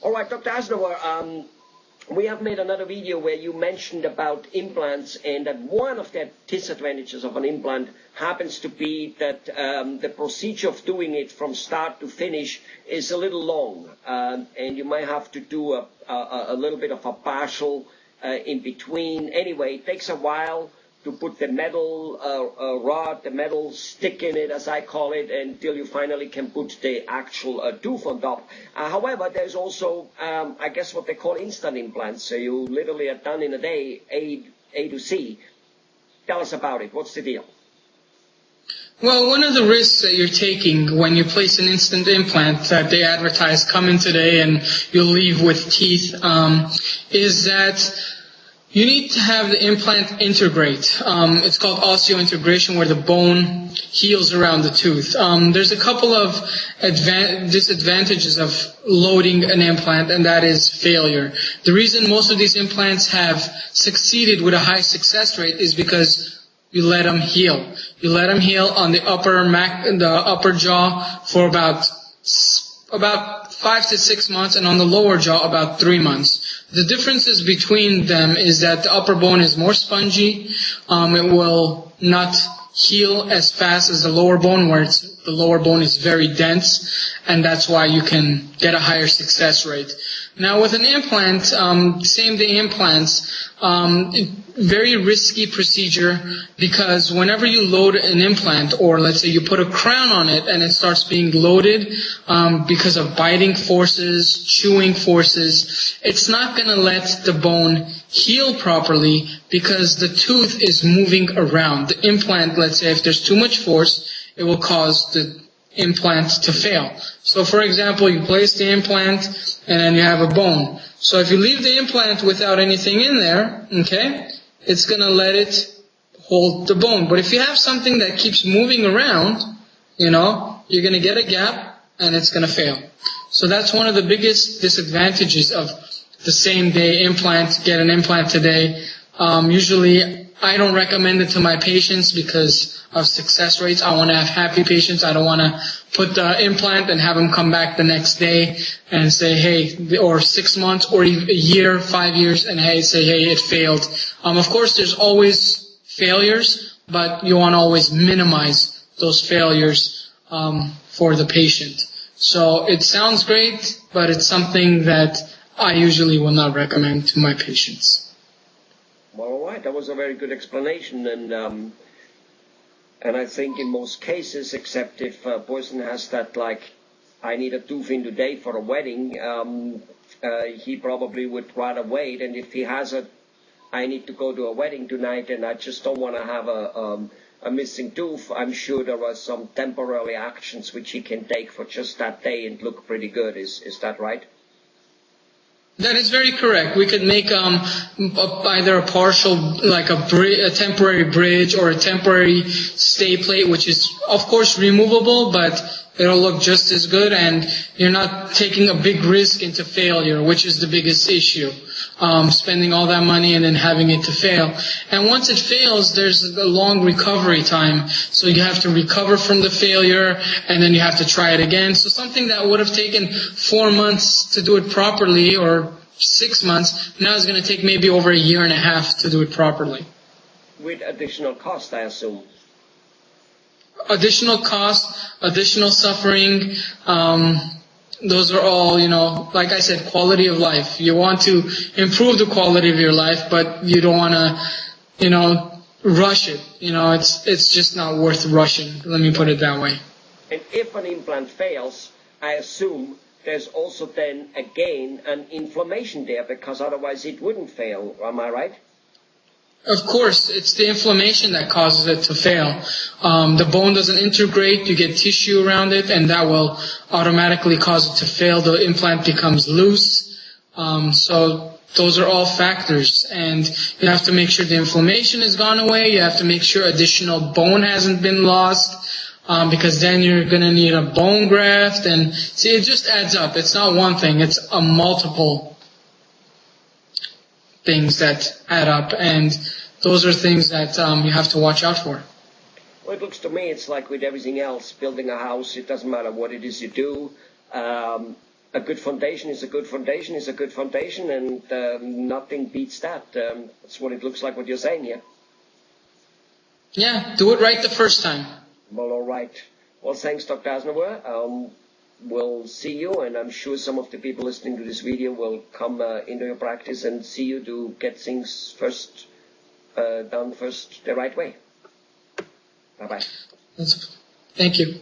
All right, Dr. Aznavour, we have made another video where you mentioned about implants, and that one of the disadvantages of an implant happens to be that the procedure of doing it from start to finish is a little long, and you might have to do a little bit of a partial in between. Anyway, it takes a while to put the metal rod, the metal stick in it, as I call it, until you finally can put the actual tooth on top. However, there's also, I guess, what they call instant implants. So you literally are done in a day, A to C. Tell us about it. What's the deal? Well, one of the risks that you're taking when you place an instant implant that they advertise, come in today and you'll leave with teeth, is that you need to have the implant integrate. It's called osseointegration, where the bone heals around the tooth. There's a couple of disadvantages of loading an implant, and that is failure. The reason most of these implants have succeeded with a high success rate is because you let them heal. You let them heal on the upper jaw for about 5 to 6 months, and on the lower jaw about 3 months. The differences between them is that the upper bone is more spongy. It will not heal as fast as the lower bone, where the lower bone is very dense, and that's why you can get a higher success rate. Now with an implant, same day implants, very risky procedure, because whenever you load an implant, or let's say you put a crown on it and it starts being loaded, because of biting forces, chewing forces, it's not going to let the bone heal properly because the tooth is moving around. The implant, let's say if there's too much force, it will cause the implant to fail. So for example, you place the implant and then you have a bone. So if you leave the implant without anything in there, okay, it's going to let it hold the bone. But if you have something that keeps moving around, you're going to get a gap and it's going to fail. So that's one of the biggest disadvantages of the same day implant. Get an implant today. Usually I don't recommend it to my patients because of success rates. I want to have happy patients. I don't want to put the implant and have them come back the next day and say, hey, or 6 months or a year, 5 years, and say, hey, it failed. Of course, there's always failures, but you want to always minimize those failures for the patient. So it sounds great, but it's something that I usually will not recommend to my patients. Well, all right, that was a very good explanation, and I think in most cases, except if a person has that, like, I need a tooth in today for a wedding, he probably would rather wait. And if he has I need to go to a wedding tonight and I just don't want to have a missing tooth, I'm sure there are some temporary actions which he can take for just that day and look pretty good. Is that right? That is very correct. We could make either a partial, like a temporary bridge, or a temporary stay plate, which is of course removable, but it'll look just as good, and you're not taking a big risk into failure, which is the biggest issue. Spending all that money and then having it to fail. And once it fails, there's a long recovery time. So you have to recover from the failure, and then you have to try it again. So something that would have taken 4 months to do it properly, or 6 months, now is going to take maybe over a year and a half to do it properly. With additional cost, I assume. Additional cost, additional suffering, those are all, like I said, quality of life. You want to improve the quality of your life, but you don't want to, rush it. It's just not worth rushing. Let me put it that way. And if an implant fails, I assume there's also then, again, an inflammation there, because otherwise it wouldn't fail. Am I right? Of course, it's the inflammation that causes it to fail. The bone doesn't integrate, you get tissue around it, and that will automatically cause it to fail. The implant becomes loose. So those are all factors, and you have to make sure the inflammation has gone away. You have to make sure additional bone hasn't been lost, because then you're going to need a bone graft. And see, it just adds up. It's not one thing, it's a multiple things that add up, and those are things that you have to watch out for. Well, it looks to me it's like with everything else, building a house, it doesn't matter what it is you do. a good foundation is a good foundation is a good foundation, and nothing beats that. That's what it looks like what you're saying here. Yeah, do it right the first time. Well, all right. Well, thanks, Dr. Aznavour. We'll see you, and I'm sure some of the people listening to this video will come into your practice and see you to get things done first the right way. Bye-bye. Thank you.